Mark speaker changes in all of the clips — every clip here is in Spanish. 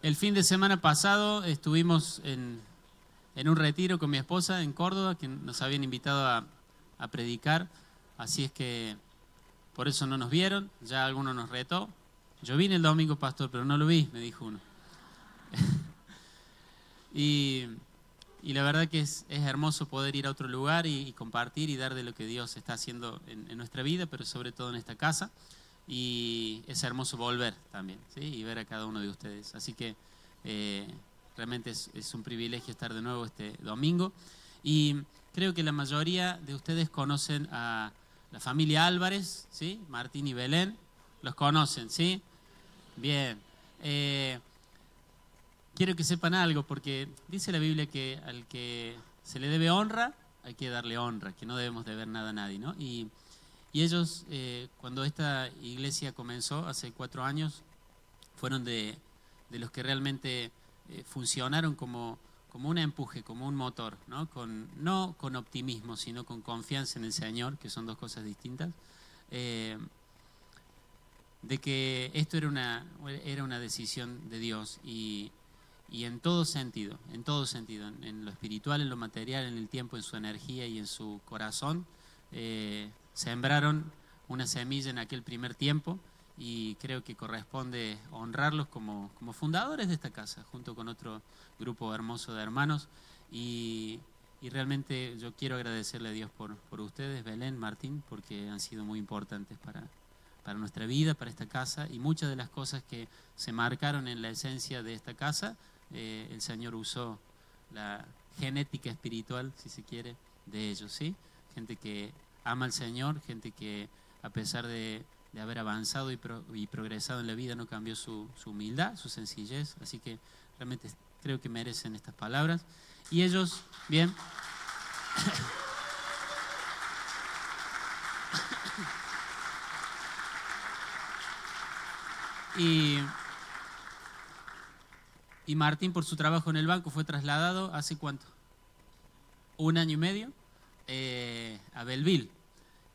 Speaker 1: El fin de semana pasado estuvimos en un retiro con mi esposa en Córdoba, que nos habían invitado a predicar, así es que por eso no nos vieron, ya alguno nos retó. Yo vine el domingo, pastor, pero no lo vi, me dijo uno. Y la verdad que es hermoso poder ir a otro lugar y compartir y dar de lo que Dios está haciendo en nuestra vida, pero sobre todo en esta casa. Y es hermoso volver también, ¿sí? Y ver a cada uno de ustedes. Así que realmente es un privilegio estar de nuevo este domingo. Y creo que la mayoría de ustedes conocen a la familia Álvarez, ¿sí? Martín y Belén. ¿Los conocen, sí? Bien. Quiero que sepan algo, porque dice la Biblia que al que se le debe honra, hay que darle honra, que no debemos deber nada a nadie, ¿no? Y ellos, cuando esta iglesia comenzó hace 4 años, fueron de los que realmente funcionaron como un empuje, como un motor, ¿no? No con optimismo, sino con confianza en el Señor, que son dos cosas distintas. De que esto era una decisión de Dios y en todo sentido, en lo espiritual, en lo material, en el tiempo, en su energía y en su corazón, sembraron una semilla en aquel primer tiempo y creo que corresponde honrarlos como fundadores de esta casa, junto con otro grupo hermoso de hermanos y realmente yo quiero agradecerle a Dios por ustedes, Belén, Martín, porque han sido muy importantes para nuestra vida, para esta casa, y muchas de las cosas que se marcaron en la esencia de esta casa, el Señor usó la genética espiritual, si se quiere, de ellos, ¿sí? Gente que ama al Señor, gente que a pesar de haber avanzado y progresado en la vida, no cambió su humildad, su sencillez, así que realmente creo que merecen estas palabras. Y ellos, bien... Y Martín, por su trabajo en el banco, fue trasladado ¿hace cuánto? 1 año y medio a Belleville.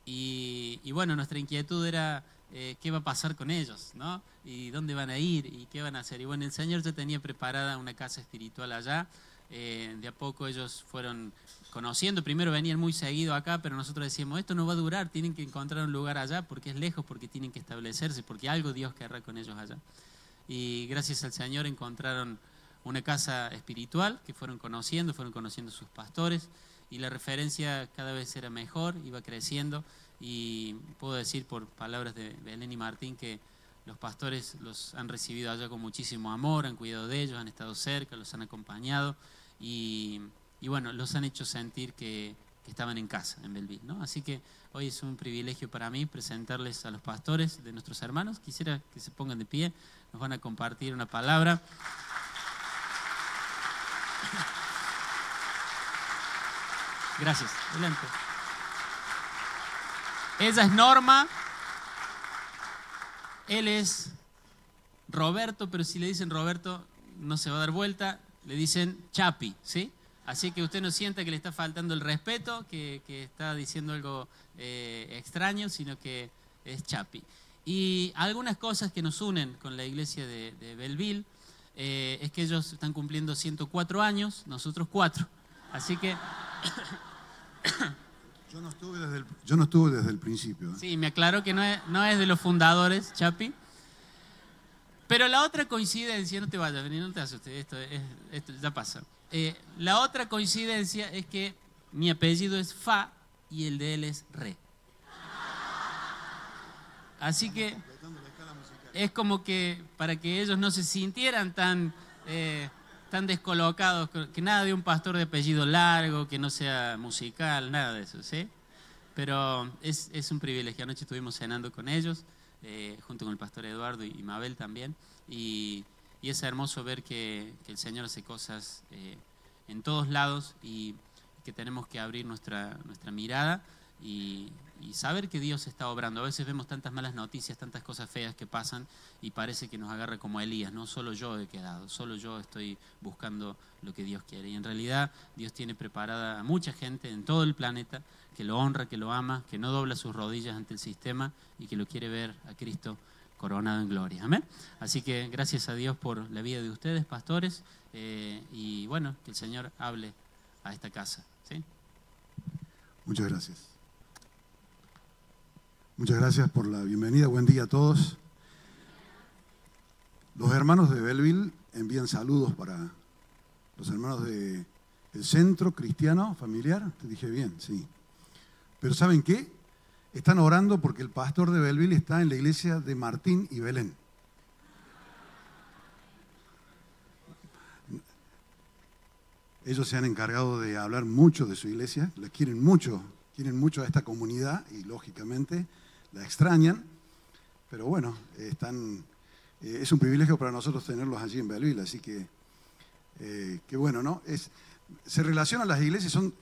Speaker 1: Y bueno, nuestra inquietud era qué va a pasar con ellos, ¿no? Y dónde van a ir y qué van a hacer. Y bueno, el Señor ya tenía preparada una casa espiritual allá. De a poco ellos fueron conociendo. Primero venían muy seguido acá, pero nosotros decíamos, esto no va a durar, tienen que encontrar un lugar allá porque es lejos, porque tienen que establecerse, porque algo Dios querrá con ellos allá. Y gracias al Señor encontraron una casa espiritual que fueron conociendo sus pastores y la referencia cada vez era mejor, iba creciendo y puedo decir por palabras de Belén y Martín que los pastores los han recibido allá con muchísimo amor, han cuidado de ellos, han estado cerca, los han acompañado y bueno, los han hecho sentir que estaban en casa en Belleville, ¿no? Así que hoy es un privilegio para mí presentarles a los pastores de nuestros hermanos. Quisiera que se pongan de pie, nos van a compartir una palabra. Gracias. Adelante. Ella es Norma, él es Roberto, pero si le dicen Roberto no se va a dar vuelta, le dicen Chapi, ¿sí? Así que usted no sienta que le está faltando el respeto, que está diciendo algo extraño, sino que es Chapi. Y algunas cosas que nos unen con la iglesia de Belleville es que ellos están cumpliendo 104 años, nosotros 4. Así que...
Speaker 2: Yo no estuve desde el principio.
Speaker 1: Sí, me aclaro que no es de los fundadores, Chapi. Pero la otra coincidencia, no te vayas, no te asustes, esto ya pasa. La otra coincidencia es que mi apellido es Fa y el de él es Re. Así que es como que para que ellos no se sintieran tan descolocados, que nada de un pastor de apellido largo, que no sea musical, nada de eso, ¿sí? Pero es un privilegio. Anoche estuvimos cenando con ellos, junto con el pastor Eduardo y Mabel también, y es hermoso ver que el Señor hace cosas en todos lados y que tenemos que abrir nuestra mirada y saber que Dios está obrando. A veces vemos tantas malas noticias, tantas cosas feas que pasan y parece que nos agarra como a Elías, ¿no? Solo yo he quedado, solo yo estoy buscando lo que Dios quiere. Y en realidad Dios tiene preparada a mucha gente en todo el planeta que lo honra, que lo ama, que no dobla sus rodillas ante el sistema y que lo quiere ver a Cristo coronado en gloria. Amén. Así que gracias a Dios por la vida de ustedes, pastores, y bueno, que el Señor hable a esta casa. ¿Sí?
Speaker 2: Muchas gracias. Muchas gracias por la bienvenida. Buen día a todos. Los hermanos de Belleville envían saludos para los hermanos del Centro Cristiano Familiar. Te dije bien, sí. Pero ¿saben qué? Están orando porque el pastor de Belleville está en la iglesia de Martín y Belén. Ellos se han encargado de hablar mucho de su iglesia, la quieren mucho a esta comunidad y lógicamente la extrañan, pero bueno, es un privilegio para nosotros tenerlos allí en Belleville, así que qué bueno, ¿no? Se relacionan las iglesias son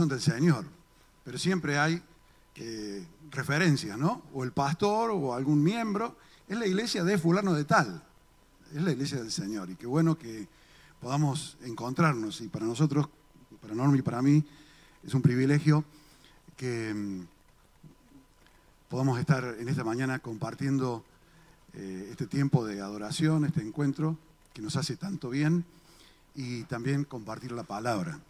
Speaker 2: del Señor, pero siempre hay referencias, ¿no? O el pastor o algún miembro, es la iglesia de fulano de tal, es la iglesia del Señor, y qué bueno que podamos encontrarnos, y para nosotros, para Norma y para mí, es un privilegio que podamos estar en esta mañana compartiendo este tiempo de adoración, este encuentro que nos hace tanto bien, y también compartir la palabra.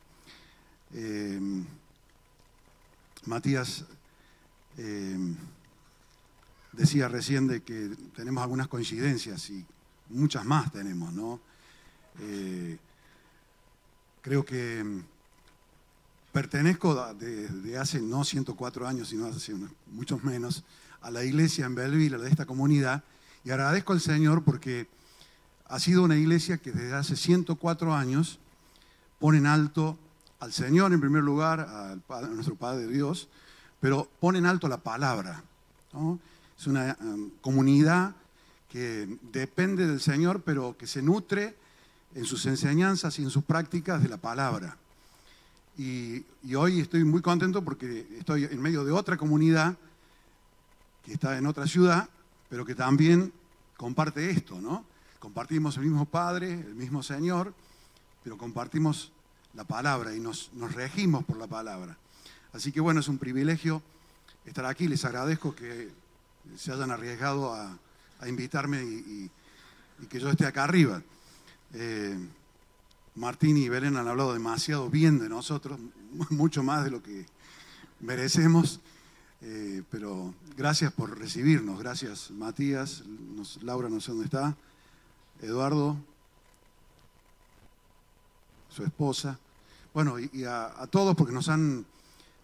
Speaker 2: Matías decía recién de que tenemos algunas coincidencias y muchas más tenemos, ¿no? Creo que pertenezco desde hace no 104 años, sino hace muchos menos, a la iglesia en Belleville, de esta comunidad, y agradezco al Señor porque ha sido una iglesia que desde hace 104 años pone en alto al Señor en primer lugar, a nuestro Padre Dios, pero pone en alto la palabra, ¿no? Es una comunidad que depende del Señor, pero que se nutre en sus enseñanzas y en sus prácticas de la palabra. Y hoy estoy muy contento porque estoy en medio de otra comunidad que está en otra ciudad, pero que también comparte esto, ¿no? Compartimos el mismo Padre, el mismo Señor, pero compartimos la palabra y nos regimos por la palabra. Así que bueno, es un privilegio estar aquí. Les agradezco que se hayan arriesgado a invitarme y que yo esté acá arriba. Martín y Belén han hablado demasiado bien de nosotros, mucho más de lo que merecemos, pero gracias por recibirnos. Gracias Matías, Laura no sé dónde está, Eduardo, su esposa, bueno, y a todos porque nos han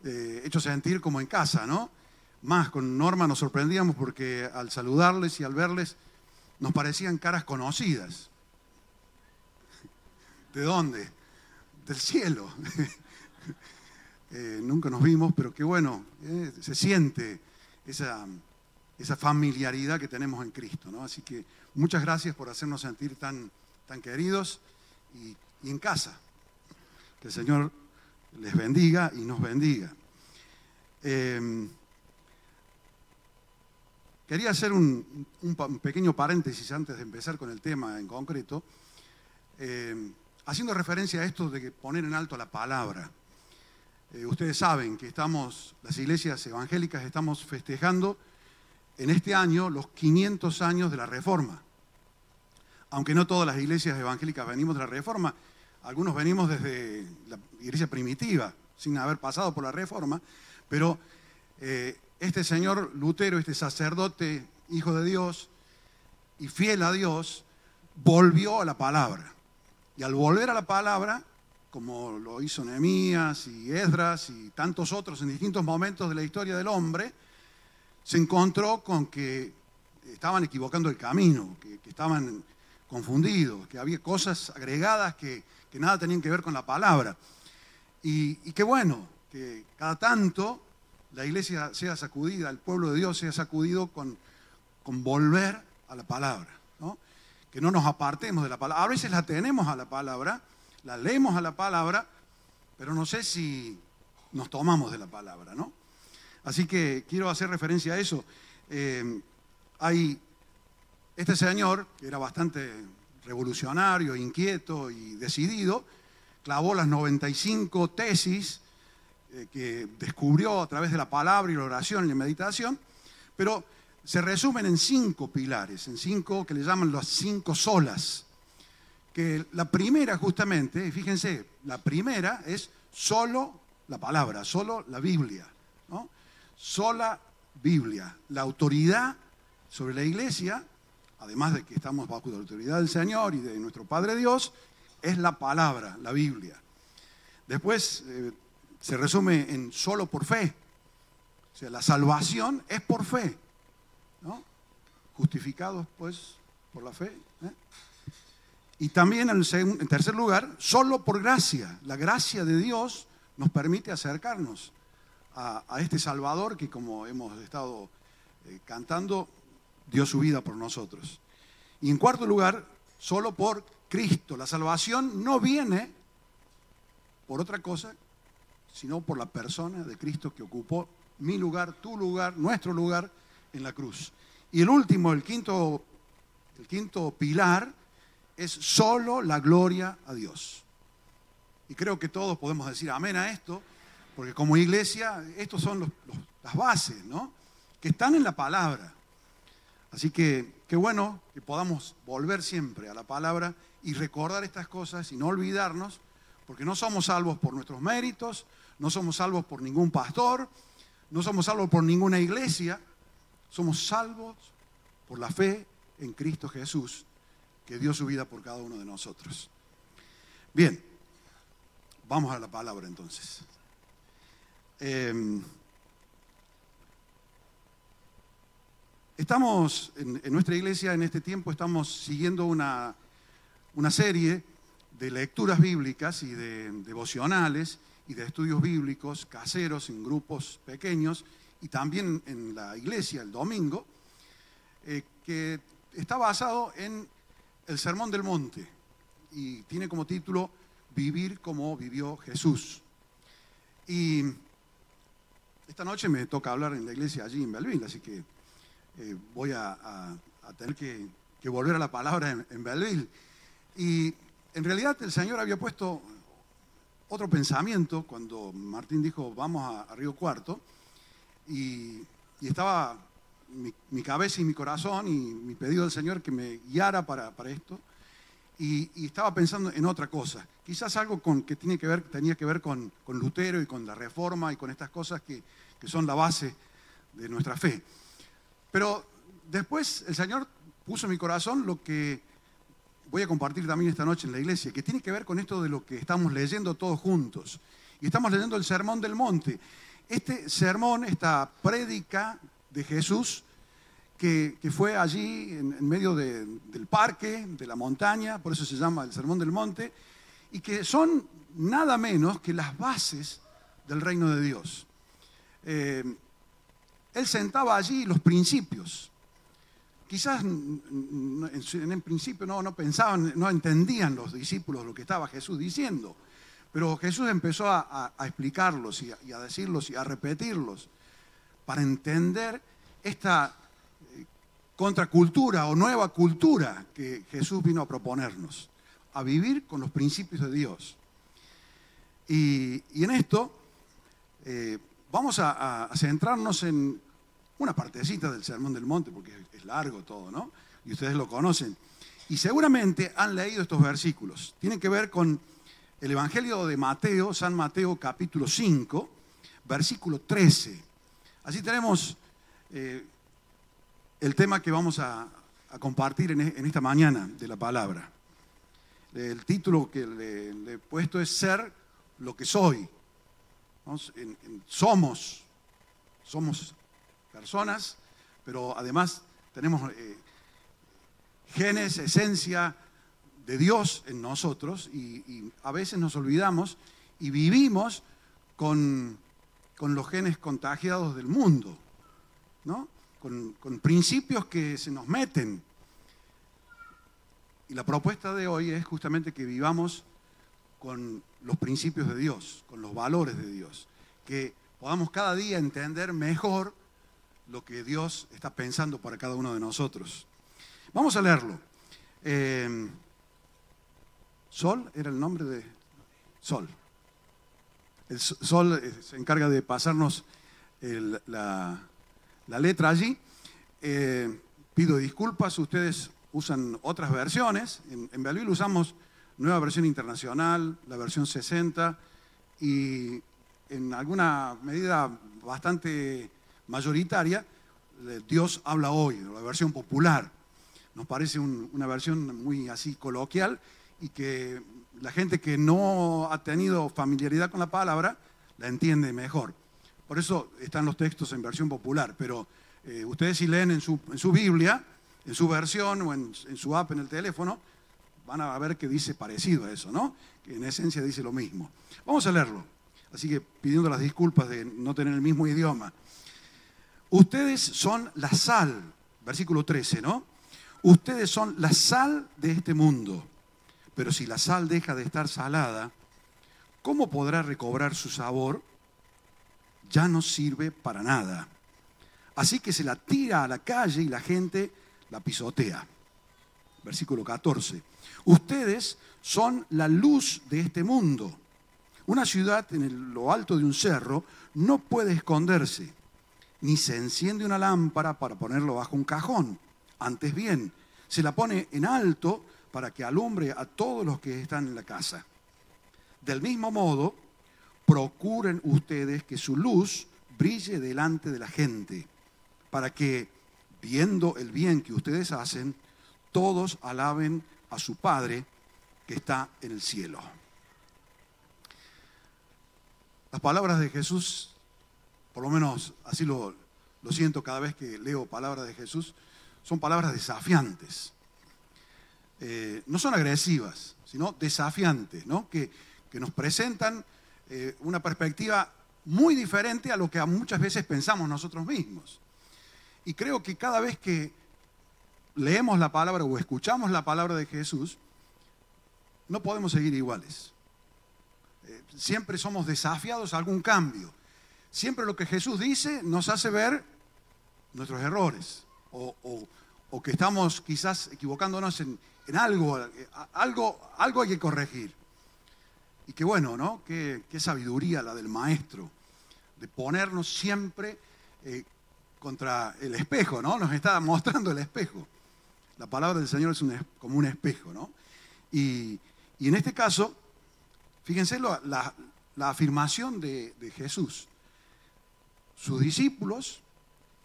Speaker 2: hecho sentir como en casa, ¿no? Más con Norma nos sorprendíamos porque al saludarles y al verles nos parecían caras conocidas. ¿De dónde? Del cielo. Nunca nos vimos, pero qué bueno, se siente esa familiaridad que tenemos en Cristo, ¿no? Así que muchas gracias por hacernos sentir tan queridos y en casa. Que el Señor les bendiga y nos bendiga. Quería hacer un pequeño paréntesis antes de empezar con el tema en concreto, haciendo referencia a esto de que poner en alto la palabra. Ustedes saben que las iglesias evangélicas estamos festejando en este año los 500 años de la Reforma. Aunque no todas las iglesias evangélicas venimos de la Reforma, algunos venimos desde la iglesia primitiva, sin haber pasado por la Reforma, pero este señor Lutero, este sacerdote, hijo de Dios y fiel a Dios, volvió a la palabra. Y al volver a la palabra, como lo hizo Nehemías y Esdras y tantos otros en distintos momentos de la historia del hombre, se encontró con que estaban equivocando el camino, que estaban confundidos, que había cosas agregadas que nada tenían que ver con la palabra. Y qué bueno que cada tanto la iglesia sea sacudida, el pueblo de Dios sea sacudido con volver a la palabra, ¿no? Que no nos apartemos de la palabra. A veces la tenemos a la palabra, la leemos a la palabra, pero no sé si nos tomamos de la palabra, ¿no? Así que quiero hacer referencia a eso. Hay este señor, que era bastante revolucionario, inquieto y decidido, clavó las 95 tesis que descubrió a través de la palabra y la oración y la meditación, pero se resumen en 5 pilares, en 5 que le llaman las 5 solas. Que la primera justamente, fíjense, la primera es solo la palabra, solo la Biblia, ¿no? Sola Biblia. La autoridad sobre la iglesia, además de que estamos bajo la autoridad del Señor y de nuestro Padre Dios, es la palabra, la Biblia. Después se resume en solo por fe. O sea, la salvación es por fe, ¿no? Justificados pues por la fe, ¿eh? Y también en tercer lugar, solo por gracia. La gracia de Dios nos permite acercarnos a este Salvador que, como hemos estado cantando, dio su vida por nosotros. Y en cuarto lugar, solo por Cristo. La salvación no viene por otra cosa, sino por la persona de Cristo que ocupó mi lugar, tu lugar, nuestro lugar en la cruz. Y el último, el quinto pilar, es solo la gloria a Dios. Y creo que todos podemos decir amén a esto, porque como iglesia, estos son las bases, ¿no?, que están en la palabra. Así que qué bueno que podamos volver siempre a la palabra y recordar estas cosas y no olvidarnos, porque no somos salvos por nuestros méritos, no somos salvos por ningún pastor, no somos salvos por ninguna iglesia, somos salvos por la fe en Cristo Jesús, que dio su vida por cada uno de nosotros. Bien, vamos a la palabra entonces. Estamos en nuestra iglesia, en este tiempo, estamos siguiendo una serie de lecturas bíblicas y de devocionales y de estudios bíblicos caseros en grupos pequeños y también en la iglesia el domingo, que está basado en el Sermón del Monte y tiene como título Vivir como vivió Jesús. Y esta noche me toca hablar en la iglesia allí en Belleville, así que voy a tener que volver a la palabra en Belleville. Y en realidad el Señor había puesto otro pensamiento cuando Martín dijo vamos a Río Cuarto, y estaba mi cabeza y mi corazón y mi pedido al Señor que me guiara para esto, y estaba pensando en otra cosa, quizás algo que tenía que ver con Lutero y con la Reforma y con estas cosas que son la base de nuestra fe. Pero después el Señor puso en mi corazón lo que voy a compartir también esta noche en la iglesia, que tiene que ver con esto de lo que estamos leyendo todos juntos. Y estamos leyendo el Sermón del Monte. Este sermón, esta prédica de Jesús, que fue allí en medio del parque, de la montaña, por eso se llama el Sermón del Monte, y que son nada menos que las bases del reino de Dios. Él sentaba allí los principios. Quizás en principio no pensaban, no entendían los discípulos lo que estaba Jesús diciendo, pero Jesús empezó a explicarlos y a decirlos y a repetirlos para entender esta contracultura o nueva cultura que Jesús vino a proponernos, a vivir con los principios de Dios. Y en esto vamos a centrarnos en una partecita del Sermón del Monte, porque es largo todo, ¿no? Y ustedes lo conocen. Y seguramente han leído estos versículos. Tienen que ver con el Evangelio de Mateo, San Mateo capítulo 5, versículo 13. Así tenemos el tema que vamos a compartir en esta mañana de la palabra. El título que le he puesto es Ser lo que soy. Somos personas, pero además tenemos genes, esencia de Dios en nosotros y a veces nos olvidamos y vivimos con los genes contagiados del mundo, ¿no? Con principios que se nos meten. Y la propuesta de hoy es justamente que vivamos con los principios de Dios, con los valores de Dios, que podamos cada día entender mejor lo que Dios está pensando para cada uno de nosotros. Vamos a leerlo. Sol era el nombre de Sol. El Sol se encarga de pasarnos la letra allí. pido disculpas, ustedes usan otras versiones. En Belleville usamos Nueva Versión Internacional, la versión 60 y en alguna medida bastante mayoritaria, Dios habla hoy, la versión popular. Nos parece una versión muy así coloquial y que la gente que no ha tenido familiaridad con la palabra la entiende mejor. Por eso están los textos en versión popular, pero ustedes si leen en su Biblia, en su versión o en su app en el teléfono, van a ver que dice parecido a eso, ¿no? Que en esencia dice lo mismo. Vamos a leerlo, así que pidiendo las disculpas de no tener el mismo idioma. Ustedes son la sal, versículo 13, ¿no? Ustedes son la sal de este mundo, pero si la sal deja de estar salada, ¿cómo podrá recobrar su sabor? Ya no sirve para nada. Así que se la tira a la calle y la gente la pisotea. Versículo 14. Ustedes son la luz de este mundo. Una ciudad en lo alto de un cerro no puede esconderse, ni se enciende una lámpara para ponerlo bajo un cajón. Antes bien, se la pone en alto para que alumbre a todos los que están en la casa. Del mismo modo, procuren ustedes que su luz brille delante de la gente, para que, viendo el bien que ustedes hacen, todos alaben a su Padre que está en el cielo. Las palabras de Jesús, por lo menos así lo siento cada vez que leo palabras de Jesús, son palabras desafiantes. No son agresivas, sino desafiantes, ¿no? Que nos presentan una perspectiva muy diferente a lo que muchas veces pensamos nosotros mismos. Y creo que cada vez que leemos la palabra o escuchamos la palabra de Jesús, no podemos seguir iguales. Siempre somos desafiados a algún cambio. Siempre lo que Jesús dice nos hace ver nuestros errores o que estamos quizás equivocándonos en algo hay que corregir. Y qué bueno, ¿no? Qué sabiduría la del maestro, de ponernos siempre contra el espejo, ¿no? Nos está mostrando el espejo. La palabra del Señor es como un espejo, ¿no? Y en este caso, fíjense la afirmación de Jesús. Sus discípulos,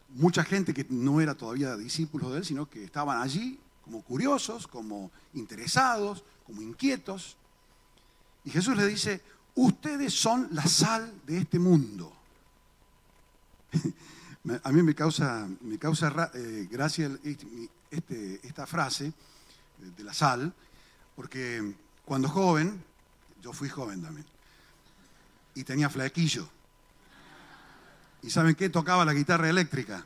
Speaker 2: mucha gente que no era todavía discípulos de él, sino que estaban allí como curiosos, como interesados, como inquietos. Y Jesús les dice, ustedes son la sal de este mundo. A mí me causa gracia esta frase de la sal, porque cuando joven, yo fui joven también, y tenía flequillo. ¿Y saben qué? Tocaba la guitarra eléctrica.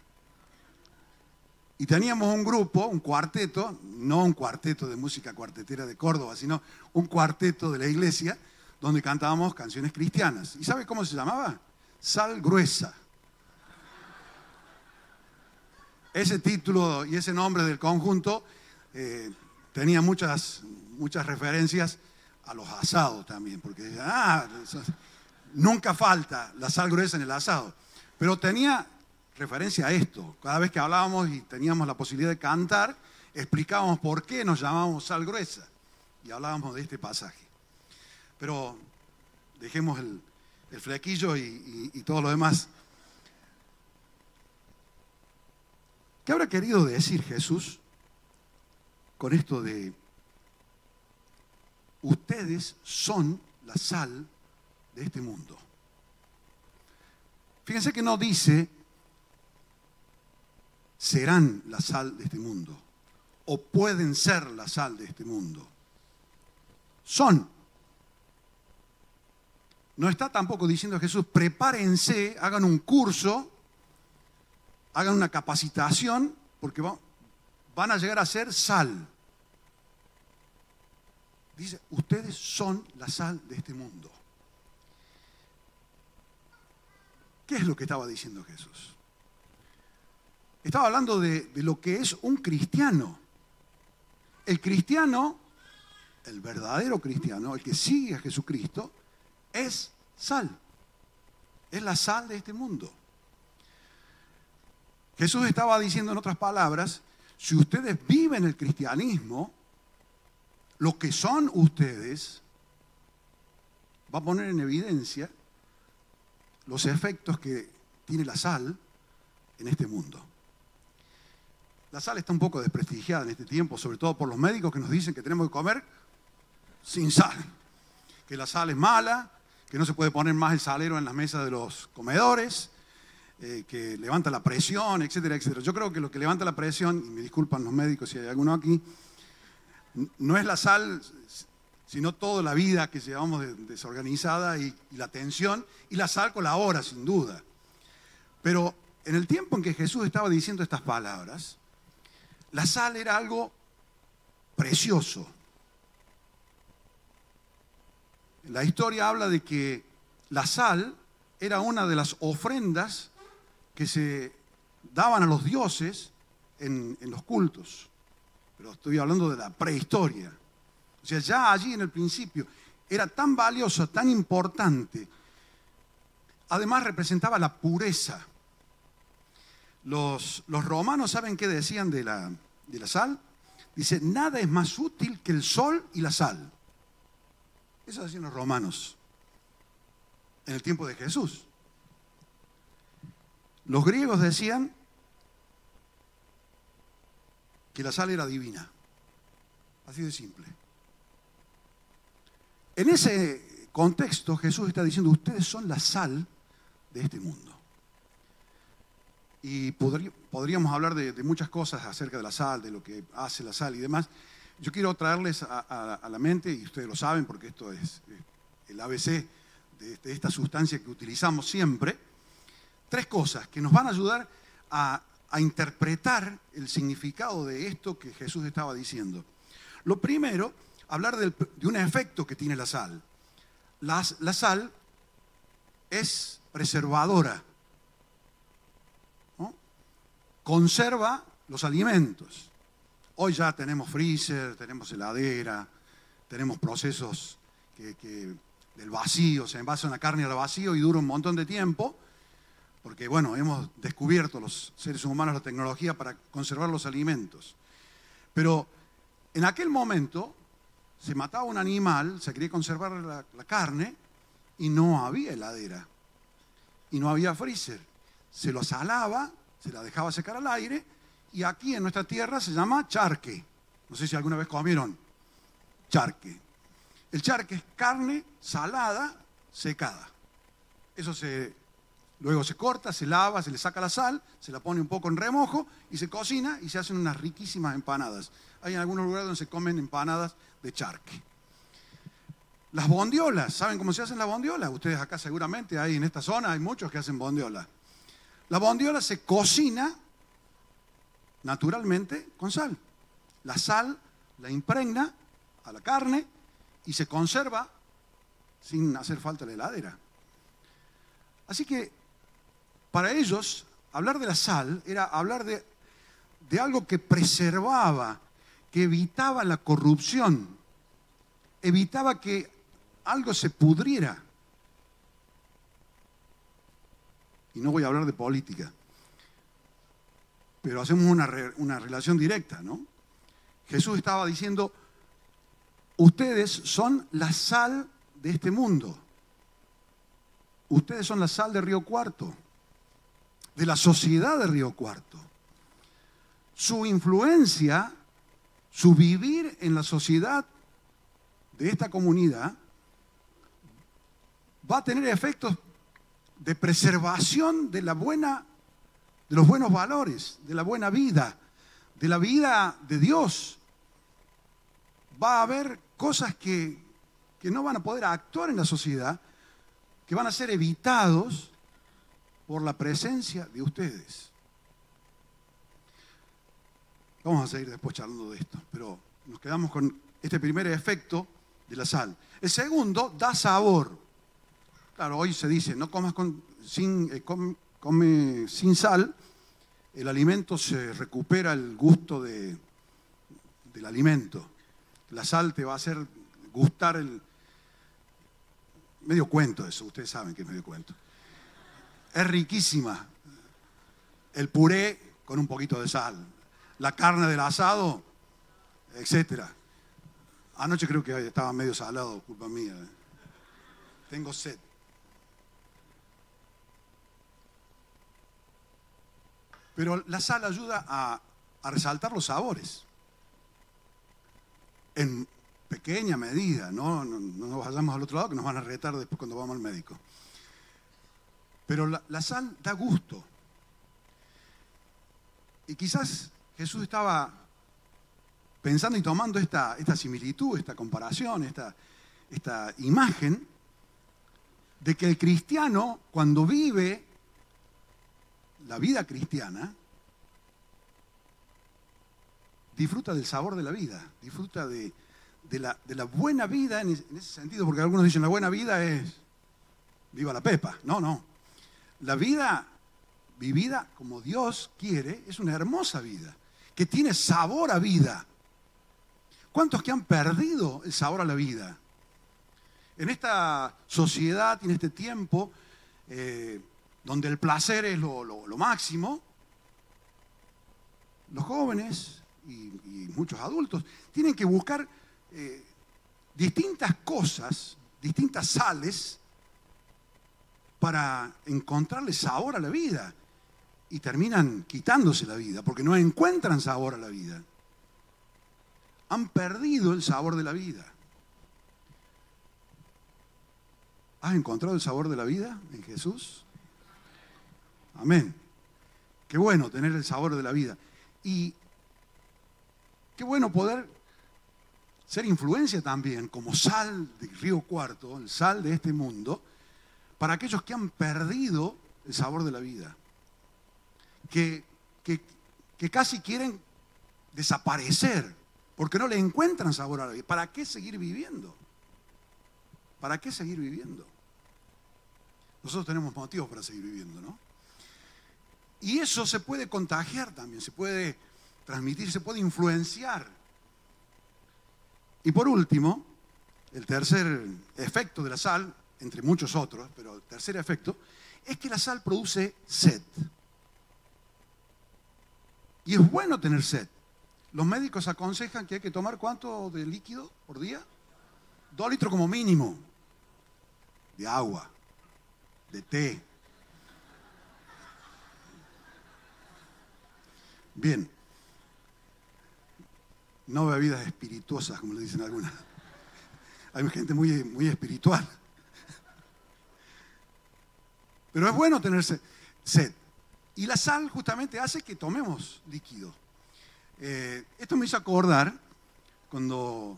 Speaker 2: Y teníamos un grupo, un cuarteto, no un cuarteto de música cuartetera de Córdoba, sino un cuarteto de la iglesia, donde cantábamos canciones cristianas. ¿Y sabe cómo se llamaba? Sal Gruesa. Ese título y ese nombre del conjunto tenía muchas referencias a los asados también, porque nunca falta la sal gruesa en el asado. Pero tenía referencia a esto. Cada vez que hablábamos y teníamos la posibilidad de cantar, explicábamos por qué nos llamábamos sal gruesa y hablábamos de este pasaje. Pero dejemos el flequillo y todo lo demás. ¿Qué habrá querido decir Jesús con esto de ustedes son la sal de este mundo? Fíjense que no dice serán la sal de este mundo o pueden ser la sal de este mundo. Son. No está tampoco diciendo Jesús, prepárense, hagan un curso, hagan una capacitación, porque van a llegar a ser sal. Dice, ustedes son la sal de este mundo. ¿Qué es lo que estaba diciendo Jesús? Estaba hablando de lo que es un cristiano. El cristiano, el verdadero cristiano, el que sigue a Jesucristo, es sal. Es la sal de este mundo. Jesús estaba diciendo en otras palabras, si ustedes viven el cristianismo, lo que son ustedes va a poner en evidencia los efectos que tiene la sal en este mundo. La sal está un poco desprestigiada en este tiempo, sobre todo por los médicos que nos dicen que tenemos que comer sin sal, que la sal es mala, que no se puede poner más el salero en las mesas de los comedores, que levanta la presión, etcétera, etcétera. Yo creo que lo que levanta la presión, y me disculpan los médicos si hay alguno aquí, no es la sal, sino toda la vida que llevamos desorganizada y la tensión, y la sal colabora, sin duda. Pero en el tiempo en que Jesús estaba diciendo estas palabras, la sal era algo precioso. La historia habla de que la sal era una de las ofrendas que se daban a los dioses en los cultos. Pero estoy hablando de la prehistoria. O sea, ya allí en el principio era tan valiosa, tan importante. Además representaba la pureza. Los romanos, ¿saben qué decían de la sal? Dice, nada es más útil que el sol y la sal. Eso decían los romanos en el tiempo de Jesús. Los griegos decían que la sal era divina. Así de simple. En ese contexto Jesús está diciendo, ustedes son la sal de este mundo. Y podríamos hablar de muchas cosas acerca de la sal, de lo que hace la sal y demás. Yo quiero traerles a la mente, y ustedes lo saben porque esto es el ABC de esta sustancia que utilizamos siempre, 3 cosas que nos van a ayudar a interpretar el significado de esto que Jesús estaba diciendo. Lo primero, hablar de un efecto que tiene la sal. La sal es preservadora, ¿no? Conserva los alimentos. Hoy ya tenemos freezer, tenemos heladera, tenemos procesos del vacío, se envasa una carne al vacío y dura un montón de tiempo, porque bueno, hemos descubierto los seres humanos la tecnología para conservar los alimentos. Pero en aquel momento se mataba un animal, se quería conservar la carne y no había heladera y no había freezer. Se lo salaba, se la dejaba secar al aire y aquí en nuestra tierra se llama charque. No sé si alguna vez comieron charque. El charque es carne salada, secada. Eso luego se corta, se lava, se le saca la sal, se la pone un poco en remojo y se cocina y se hacen unas riquísimas empanadas. Hay en algunos lugares donde se comen empanadas de charque. Las bondiolas, ¿saben cómo se hacen las bondiolas? Ustedes acá seguramente, en esta zona hay muchos que hacen bondiola. La bondiola se cocina naturalmente con sal. La sal la impregna a la carne y se conserva sin hacer falta la heladera. Así que para ellos hablar de la sal era hablar de algo que preservaba, que evitaba la corrupción, evitaba que algo se pudriera. Y no voy a hablar de política, pero hacemos una relación directa, ¿no? Jesús estaba diciendo, ustedes son la sal de este mundo. Ustedes son la sal de Río Cuarto, de la sociedad de Río Cuarto. Su influencia, su vivir en la sociedad de esta comunidad va a tener efectos de preservación de los buenos valores, de la buena vida, de la vida de Dios. Va a haber cosas que no van a poder actuar en la sociedad, que van a ser evitados por la presencia de ustedes. Vamos a seguir después charlando de esto, pero nos quedamos con este primer efecto de la sal. El segundo, da sabor. Claro, hoy se dice, no comas come sin sal, el alimento se recupera el gusto del alimento. La sal te va a hacer gustar medio cuento eso, ustedes saben que es medio cuento. Es riquísima. El puré con un poquito de sal. La carne del asado, etcétera. Anoche creo que estaba medio salado, culpa mía. Tengo sed. Pero la sal ayuda a resaltar los sabores. En pequeña medida, no nos vayamos al otro lado que nos van a retar después cuando vamos al médico. Pero la sal da gusto. Y quizás Jesús estaba pensando y tomando esta similitud, esta comparación, esta imagen de que el cristiano, cuando vive la vida cristiana, disfruta del sabor de la vida, disfruta de la buena vida en ese sentido, porque algunos dicen la buena vida es viva la pepa. No. La vida vivida como Dios quiere es una hermosa vida, que tiene sabor a vida. ¿Cuántos que han perdido el sabor a la vida? En esta sociedad y en este tiempo donde el placer es lo máximo, los jóvenes y muchos adultos tienen que buscar distintas cosas, distintas sales para encontrarle sabor a la vida y terminan quitándose la vida porque no encuentran sabor a la vida. Han perdido el sabor de la vida. ¿Has encontrado el sabor de la vida en Jesús? Amén. Qué bueno tener el sabor de la vida. Y qué bueno poder ser influencia también como sal de Río Cuarto, el sal de este mundo, para aquellos que han perdido el sabor de la vida. Que casi quieren desaparecer porque no le encuentran sabor a la vida. ¿Para qué seguir viviendo? ¿Para qué seguir viviendo? Nosotros tenemos motivos para seguir viviendo, ¿no? Y eso se puede contagiar también, se puede transmitir, se puede influenciar. Y por último, el tercer efecto de la sal, entre muchos otros, pero el tercer efecto, es que la sal produce sed. Y es bueno tener sed. Los médicos aconsejan que hay que tomar ¿cuánto de líquido por día? 2 litros como mínimo. De agua, de té. Bien. No bebidas espirituosas, como le dicen algunas. Hay gente muy, muy espiritual. Pero es bueno tener sed. Y la sal justamente hace que tomemos líquido. Esto me hizo acordar cuando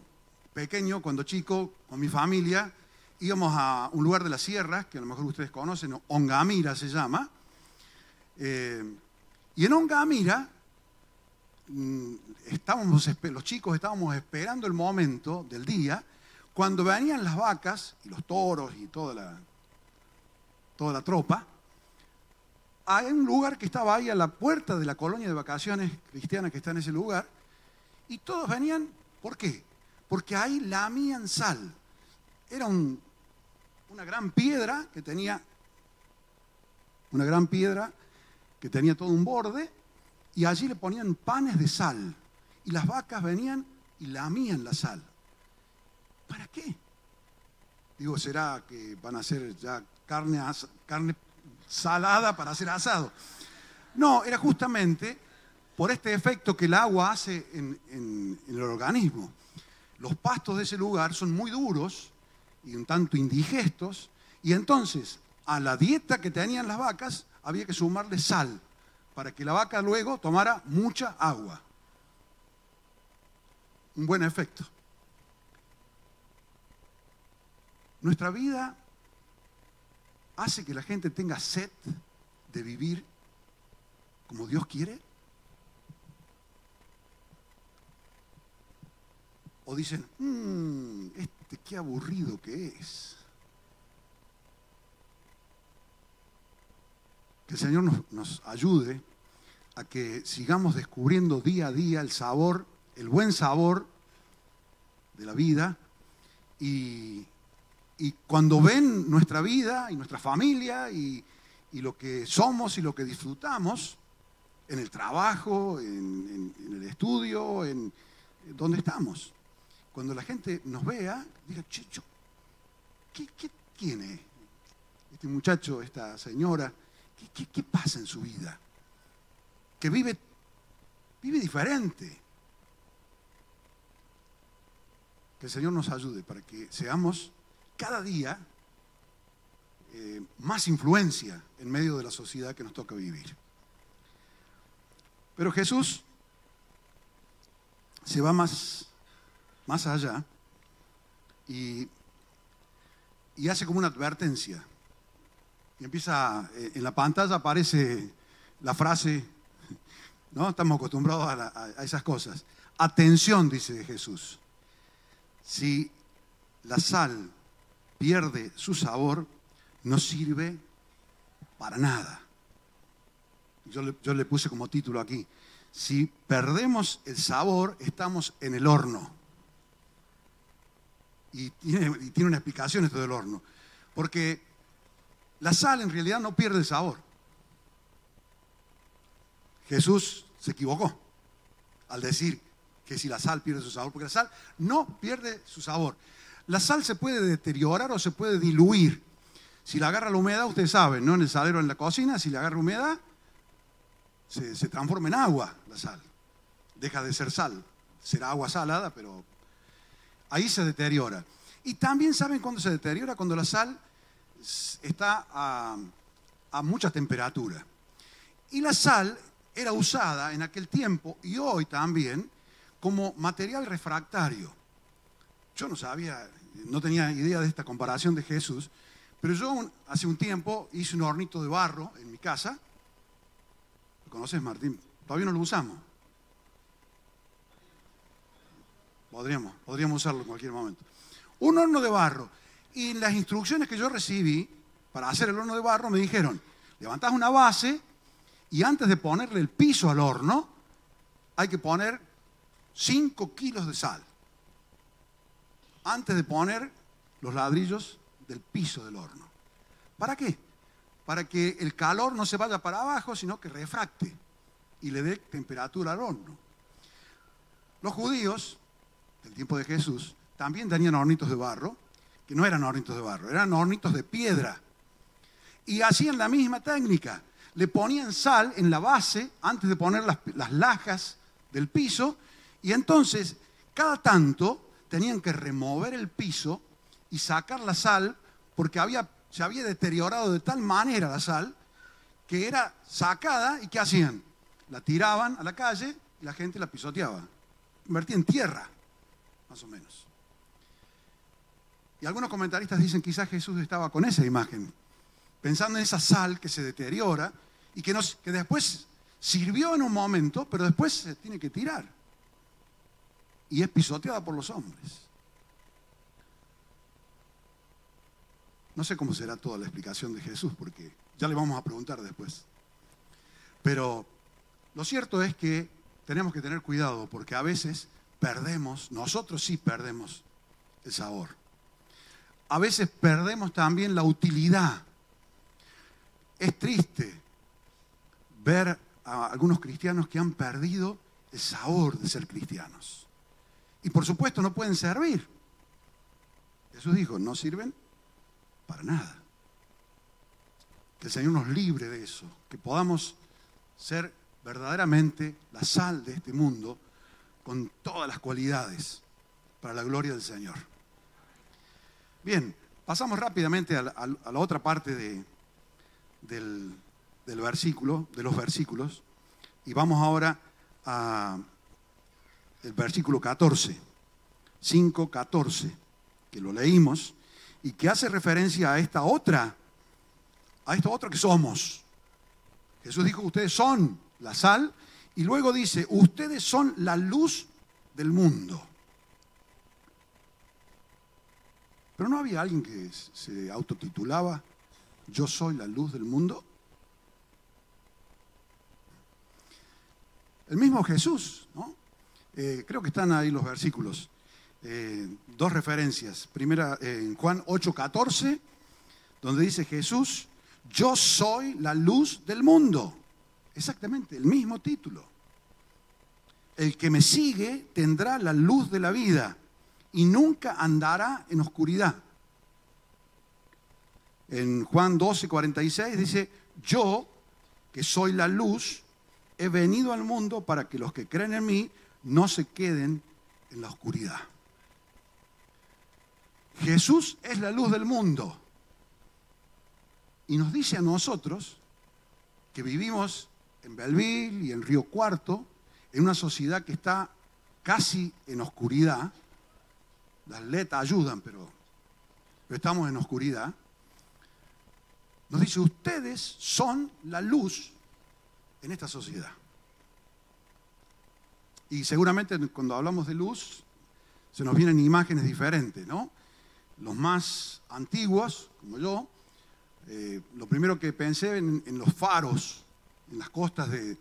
Speaker 2: pequeño, cuando chico, con mi familia, íbamos a un lugar de las sierras, que a lo mejor ustedes conocen, Ongamira se llama. Y en Ongamira, los chicos estábamos esperando el momento del día cuando venían las vacas y los toros y toda la tropa. Hay un lugar que estaba ahí a la puerta de la colonia de vacaciones cristiana que está en ese lugar, y todos venían, ¿por qué? Porque ahí lamían sal. Era una gran piedra que tenía todo un borde, y allí le ponían panes de sal, y las vacas venían y lamían la sal. ¿Para qué? Digo, ¿será que van a hacer ya carne salada para hacer asado? No, era justamente por este efecto que el agua hace en el organismo. Los pastos de ese lugar son muy duros y un tanto indigestos, y entonces a la dieta que tenían las vacas había que sumarle sal para que la vaca luego tomara mucha agua. Un buen efecto. Nuestra vida hace que la gente tenga sed de vivir como Dios quiere. O dicen, qué aburrido que es. Que el Señor nos ayude a que sigamos descubriendo día a día el sabor, el buen sabor de la vida, y cuando ven nuestra vida y nuestra familia y lo que somos y lo que disfrutamos, en el trabajo, en el estudio, en donde estamos. Cuando la gente nos vea, diga, Chicho, ¿qué tiene este muchacho, esta señora? ¿Qué pasa en su vida? Que vive diferente. Que el Señor nos ayude para que seamos cada día más influencia en medio de la sociedad que nos toca vivir. Pero Jesús se va más allá y hace como una advertencia. Y empieza, en la pantalla aparece la frase, ¿no? Estamos acostumbrados a esas cosas. Atención, dice Jesús. Si la sal pierde su sabor, no sirve para nada. Yo le puse como título aquí, si perdemos el sabor, estamos en el horno. Y tiene una explicación esto del horno. Porque la sal en realidad no pierde el sabor. Jesús se equivocó al decir que si la sal pierde su sabor, porque la sal no pierde su sabor. La sal se puede deteriorar o se puede diluir. Si la agarra la humedad, ustedes saben, ¿no? En el salero, en la cocina, si la agarra humedad, se transforma en agua la sal. Deja de ser sal. Será agua salada, pero ahí se deteriora. Y también saben cuándo se deteriora, cuando la sal está a mucha temperatura. Y la sal era usada en aquel tiempo y hoy también como material refractario. Yo no sabía, no tenía idea de esta comparación de Jesús, pero yo hace un tiempo hice un hornito de barro en mi casa. ¿Lo conoces, Martín? Todavía no lo usamos. Podríamos usarlo en cualquier momento. Un horno de barro. Y en las instrucciones que yo recibí para hacer el horno de barro me dijeron, levantás una base y antes de ponerle el piso al horno hay que poner 5 kilos de sal. Antes de poner los ladrillos del piso del horno. ¿Para qué? Para que el calor no se vaya para abajo, sino que refracte y le dé temperatura al horno. Los judíos del tiempo de Jesús también tenían hornitos de barro, que no eran hornitos de barro, eran hornitos de piedra. Y hacían la misma técnica. Le ponían sal en la base antes de poner las lajas del piso, y entonces cada tanto tenían que remover el piso y sacar la sal, porque se había deteriorado de tal manera la sal que era sacada. ¿Y qué hacían? La tiraban a la calle y la gente la pisoteaba. Convertía en tierra, más o menos. Y algunos comentaristas dicen que quizás Jesús estaba con esa imagen, pensando en esa sal que se deteriora y que después sirvió en un momento, pero después se tiene que tirar. Y es pisoteada por los hombres. No sé cómo será toda la explicación de Jesús, porque ya le vamos a preguntar después. Pero lo cierto es que tenemos que tener cuidado, porque a veces nosotros sí perdemos el sabor. A veces perdemos también la utilidad. Es triste ver a algunos cristianos que han perdido el sabor de ser cristianos. Y por supuesto no pueden servir. Jesús dijo, no sirven para nada. Que el Señor nos libre de eso, que podamos ser verdaderamente la sal de este mundo con todas las cualidades para la gloria del Señor. Bien, pasamos rápidamente a la otra parte del versículo, de los versículos, y vamos ahora a el versículo 14, 5:14, que lo leímos y que hace referencia a esto otro que somos. Jesús dijo, ustedes son la sal, y luego dice, ustedes son la luz del mundo. Pero ¿no había alguien que se autotitulaba, yo soy la luz del mundo? El mismo Jesús, ¿no? Creo que están ahí los versículos. Dos referencias. Primera, en Juan 8:14, donde dice Jesús, yo soy la luz del mundo. exactamente el mismo título. El que me sigue tendrá la luz de la vida y nunca andará en oscuridad. En Juan 12:46 dice, yo, que soy la luz, he venido al mundo para que los que creen en mí no se queden en la oscuridad. Jesús es la luz del mundo. Y nos dice a nosotros que vivimos en Belleville y en Río Cuarto, en una sociedad que está casi en oscuridad. Las LED ayudan, pero estamos en oscuridad. Nos dice, ustedes son la luz en esta sociedad. Y seguramente cuando hablamos de luz, se nos vienen imágenes diferentes, ¿no? Los más antiguos, como yo, lo primero que pensé en los faros, en las costas de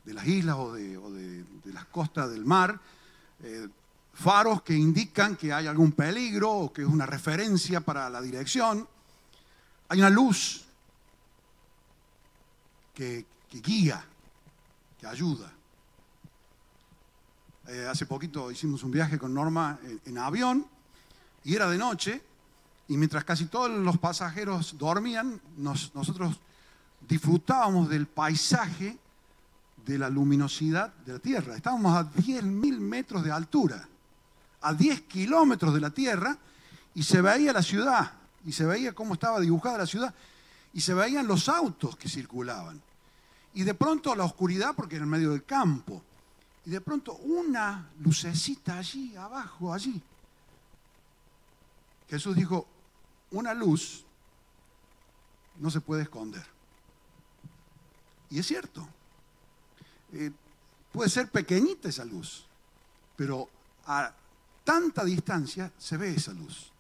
Speaker 2: las islas o de las costas del mar, faros que indican que hay algún peligro o que es una referencia para la dirección. Hay una luz que guía, que ayuda. Hace poquito hicimos un viaje con Norma en avión y era de noche y mientras casi todos los pasajeros dormían, nosotros disfrutábamos del paisaje, de la luminosidad de la Tierra. Estábamos a 10.000 metros de altura, a 10 kilómetros de la Tierra y se veía la ciudad y se veía cómo estaba dibujada la ciudad y se veían los autos que circulaban. Y de pronto la oscuridad porque era en medio del campo. Y de pronto una lucecita allí, abajo, allí. Jesús dijo, una luz no se puede esconder. Y es cierto. Puede ser pequeñita esa luz, pero a tanta distancia se ve esa luz.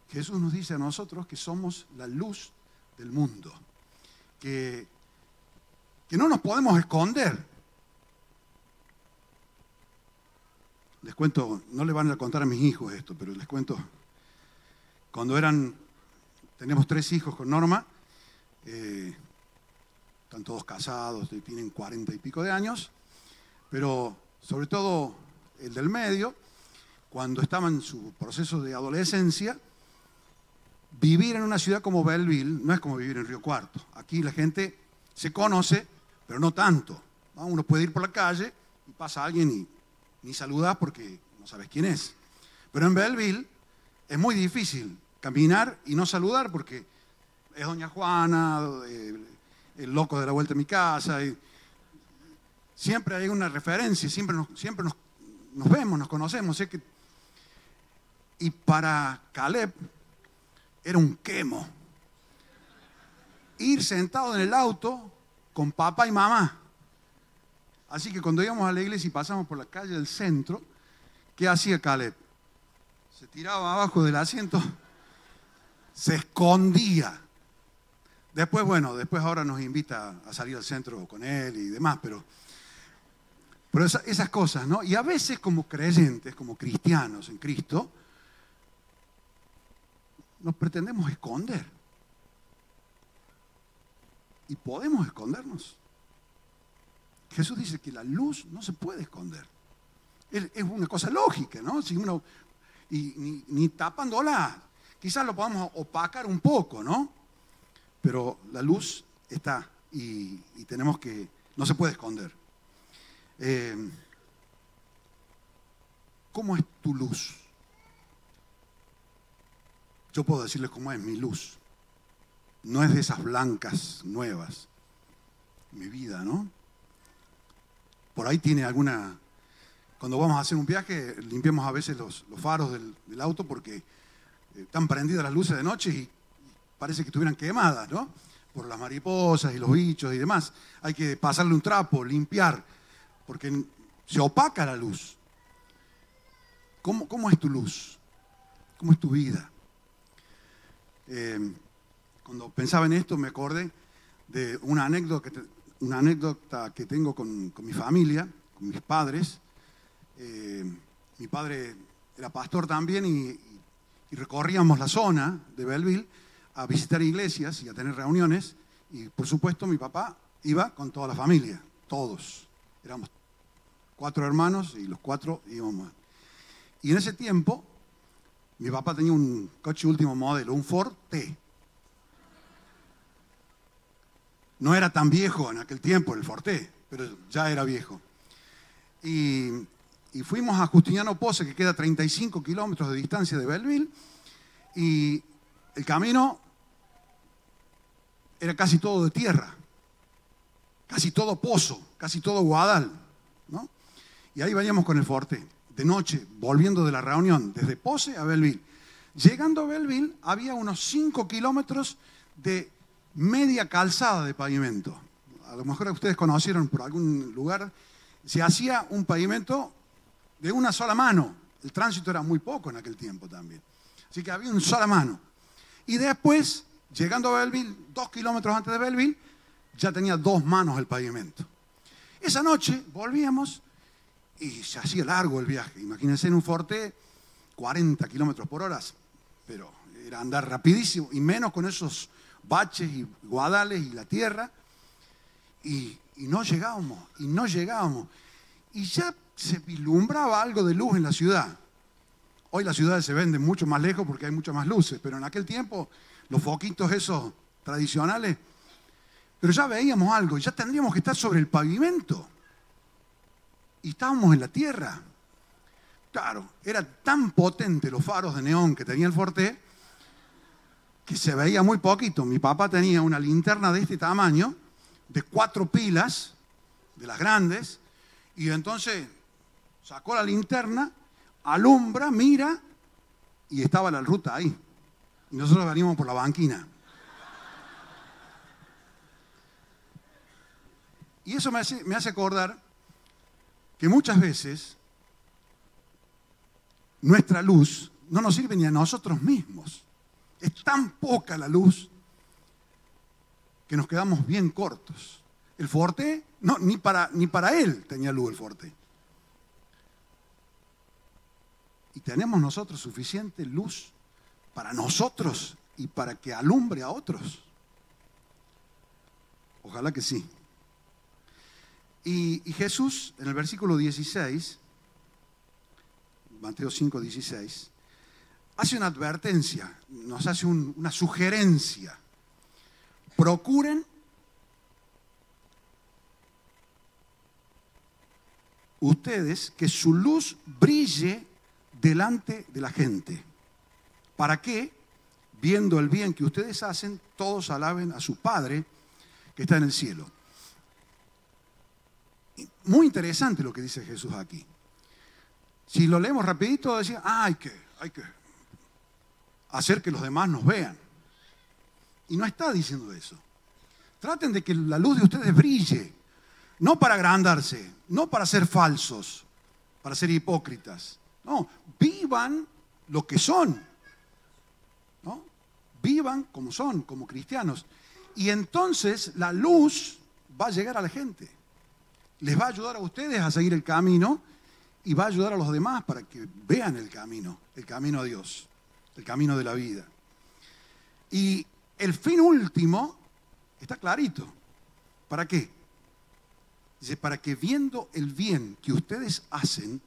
Speaker 2: Jesús nos dice a nosotros que somos la luz del mundo, que no nos podemos esconder. Les cuento, no le van a contar a mis hijos esto, pero les cuento, cuando tenemos 3 hijos con Norma, están todos casados, tienen 40 y pico de años, pero sobre todo el del medio, cuando estaba en su proceso de adolescencia, vivir en una ciudad como Belleville no es como vivir en Río Cuarto. Aquí la gente se conoce, pero no tanto, ¿no? Uno puede ir por la calle y pasa alguien y ni saludás porque no sabes quién es. Pero en Belleville es muy difícil caminar y no saludar porque es doña Juana, el loco de la vuelta a mi casa. Y siempre hay una referencia, siempre nos vemos, nos conocemos. Y para Caleb era un quemo ir sentado en el auto con papá y mamá. Así que cuando íbamos a la iglesia y pasamos por la calle del centro, ¿qué hacía Caleb? Se tiraba abajo del asiento, se escondía. Después ahora nos invita a salir al centro con él y demás, pero esas cosas, ¿no? Y a veces como creyentes, como cristianos en Cristo, nos pretendemos esconder. Y podemos escondernos. Jesús dice que la luz no se puede esconder. Es una cosa lógica, ¿no? Si uno, ni tapándola, quizás lo podamos opacar un poco, ¿no? Pero la luz está y tenemos que, no se puede esconder. ¿Cómo es tu luz? Yo puedo decirles cómo es mi luz. No es de esas blancas nuevas. Mi vida, ¿no? Por ahí tiene alguna... Cuando vamos a hacer un viaje, limpiamos a veces los faros del auto porque están prendidas las luces de noche y parece que estuvieran quemadas, ¿no? Por las mariposas y los bichos y demás. Hay que pasarle un trapo, limpiar, porque se opaca la luz. ¿Cómo es tu luz? ¿Cómo es tu vida? Cuando pensaba en esto me acordé de una anécdota que tengo con mi familia, con mis padres. Mi padre era pastor también y recorríamos la zona de Belleville a visitar iglesias y a tener reuniones. Y por supuesto mi papá iba con toda la familia, todos. Éramos 4 hermanos y los 4 íbamos. Y en ese tiempo, mi papá tenía un coche último modelo, un Ford T. No era tan viejo en aquel tiempo el Ford T, pero ya era viejo. Y fuimos a Justiniano Pozzi, que queda a 35 kilómetros de distancia de Belleville, y el camino era casi todo de tierra, casi todo pozo, casi todo guadal, ¿no? Y ahí veníamos con el Ford T, de noche, volviendo de la reunión, desde Pozzi a Belleville. Llegando a Belleville había unos 5 kilómetros de media calzada de pavimento. A lo mejor ustedes conocieron por algún lugar, se hacía un pavimento de una sola mano. El tránsito era muy poco en aquel tiempo también. Así que había una sola mano. Y después, llegando a Belleville, 2 kilómetros antes de Belleville, ya tenía 2 manos el pavimento. Esa noche volvíamos y se hacía largo el viaje. Imagínense en un Ford T, 40 kilómetros por hora, pero era andar rapidísimo, y menos con esos baches y guadales y la tierra. Y no llegábamos, y no llegábamos. Y ya se vislumbraba algo de luz en la ciudad. Hoy las ciudades se venden mucho más lejos porque hay muchas más luces, pero en aquel tiempo los foquitos esos tradicionales, pero ya veíamos algo, ya tendríamos que estar sobre el pavimento. Y estábamos en la tierra. Claro, era tan potente los faros de neón que tenía el Ford T que se veía muy poquito. Mi papá tenía una linterna de este tamaño, de 4 pilas, de las grandes, y entonces sacó la linterna, alumbra, mira, y estaba la ruta ahí. Y nosotros veníamos por la banquina. Y eso me hace acordar que muchas veces nuestra luz no nos sirve ni a nosotros mismos. Es tan poca la luz que nos quedamos bien cortos. El Ford T, no, ni para él tenía luz el Ford T. Y tenemos nosotros suficiente luz para nosotros y para que alumbre a otros. Ojalá que sí. Y Jesús, en el versículo 16, Mateo 5, 16, hace una advertencia, nos hace una sugerencia. Procuren ustedes que su luz brille delante de la gente, para que, viendo el bien que ustedes hacen, todos alaben a su Padre que está en el cielo. Muy interesante lo que dice Jesús aquí. Si lo leemos rapidito, decía, hay que hacer que los demás nos vean. Y no está diciendo eso. Traten de que la luz de ustedes brille, no para agrandarse, no para ser falsos, para ser hipócritas. No, vivan lo que son, ¿no? Vivan como son, como cristianos. Y entonces la luz va a llegar a la gente. Les va a ayudar a ustedes a seguir el camino y va a ayudar a los demás para que vean el camino a Dios, el camino de la vida. Y el fin último está clarito. ¿Para qué? Dice, para que viendo el bien que ustedes hacen,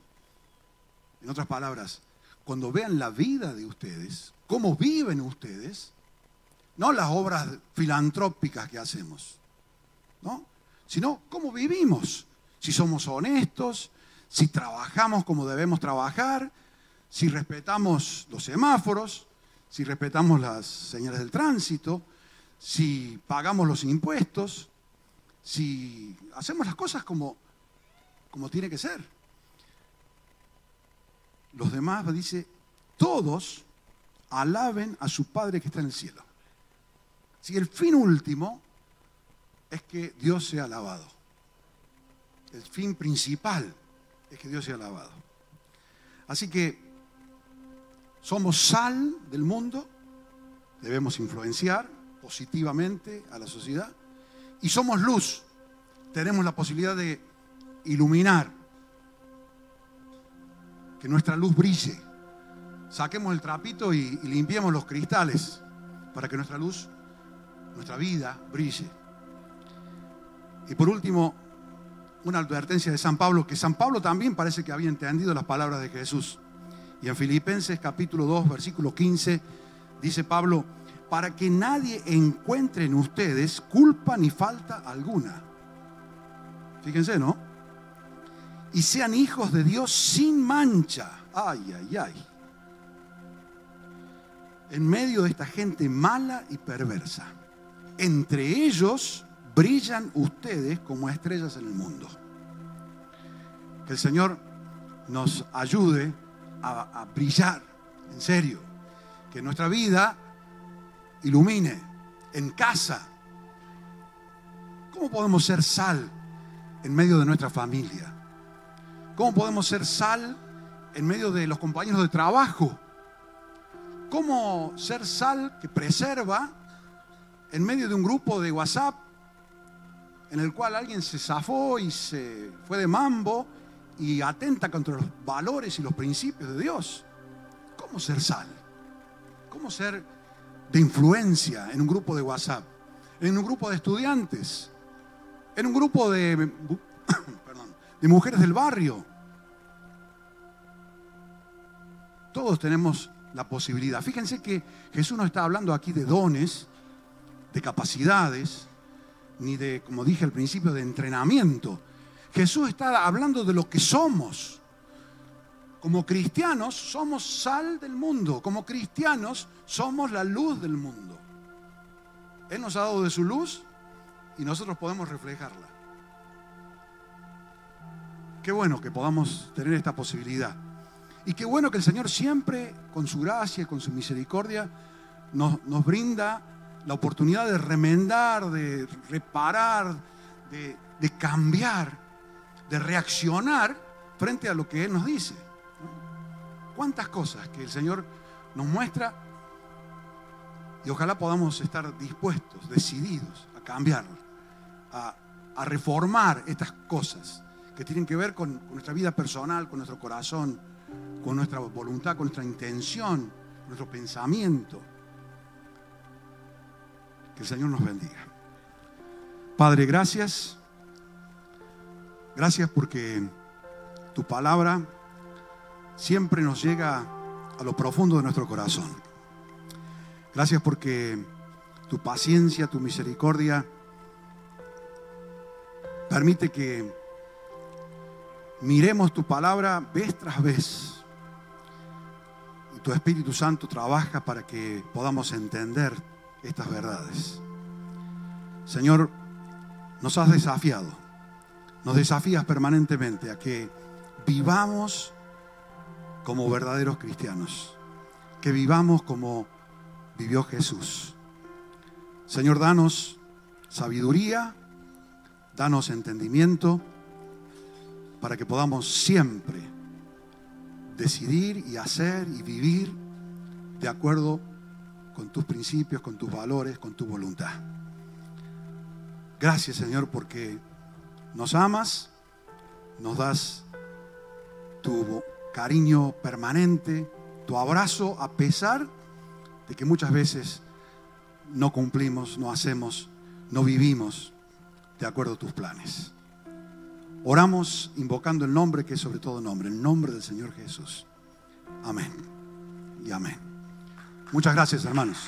Speaker 2: en otras palabras, cuando vean la vida de ustedes, cómo viven ustedes, no las obras filantrópicas que hacemos, ¿no? Sino cómo vivimos, si somos honestos, si trabajamos como debemos trabajar, si respetamos los semáforos, si respetamos las señales del tránsito, si pagamos los impuestos, si hacemos las cosas como tiene que ser. Los demás, dice, todos alaben a su Padre que está en el cielo. Si el fin último es que Dios sea alabado. El fin principal es que Dios sea alabado. Así que somos sal del mundo, debemos influenciar positivamente a la sociedad, y somos luz, tenemos la posibilidad de iluminar, que nuestra luz brille. Saquemos el trapito y limpiemos los cristales para que nuestra luz, nuestra vida brille. Y por último, una advertencia de San Pablo, que San Pablo también parece que había entendido las palabras de Jesús. Y en Filipenses capítulo 2, versículo 15, dice Pablo: para que nadie encuentre en ustedes culpa ni falta alguna. Fíjense, ¿no? Y sean hijos de Dios sin mancha. Ay, ay, ay. En medio de esta gente mala y perversa. Entre ellos brillan ustedes como estrellas en el mundo. Que el Señor nos ayude a brillar, en serio. Que nuestra vida ilumine en casa. ¿Cómo podemos ser sal en medio de nuestra familia? ¿Cómo podemos ser sal en medio de los compañeros de trabajo? ¿Cómo ser sal que preserva en medio de un grupo de WhatsApp en el cual alguien se zafó y se fue de mambo y atenta contra los valores y los principios de Dios? ¿Cómo ser sal? ¿Cómo ser de influencia en un grupo de WhatsApp? En un grupo de estudiantes, en un grupo de mujeres del barrio. Todos tenemos la posibilidad. Fíjense que Jesús no está hablando aquí de dones, de capacidades, ni de, como dije al principio, de entrenamiento. Jesús está hablando de lo que somos. Como cristianos somos sal del mundo. Como cristianos somos la luz del mundo. Él nos ha dado de su luz y nosotros podemos reflejarla. Qué bueno que podamos tener esta posibilidad. Y qué bueno que el Señor siempre, con su gracia y con su misericordia, nos brinda la oportunidad de remendar, de reparar, de cambiar, de reaccionar frente a lo que Él nos dice. Cuántas cosas que el Señor nos muestra, y ojalá podamos estar dispuestos, decididos a cambiar, a reformar estas cosas que tienen que ver con nuestra vida personal, con nuestro corazón, con nuestra voluntad, con nuestra intención, con nuestro pensamiento. Que el Señor nos bendiga. Padre, gracias. Gracias porque tu palabra siempre nos llega a lo profundo de nuestro corazón. Gracias porque tu paciencia, tu misericordia permite que miremos tu palabra vez tras vez. Y tu Espíritu Santo trabaja para que podamos entender estas verdades. Señor, nos has desafiado, nos desafías permanentemente a que vivamos como verdaderos cristianos, que vivamos como vivió Jesús. Señor, danos sabiduría, danos entendimiento, para que podamos siempre decidir y hacer y vivir de acuerdo con tus principios, con tus valores, con tu voluntad. Gracias, Señor, porque nos amas, nos das tu cariño permanente, tu abrazo, a pesar de que muchas veces no cumplimos, no hacemos, no vivimos de acuerdo a tus planes. Oramos invocando el nombre que es sobre todo nombre, el nombre del Señor Jesús. Amén y amén. Muchas gracias, hermanos.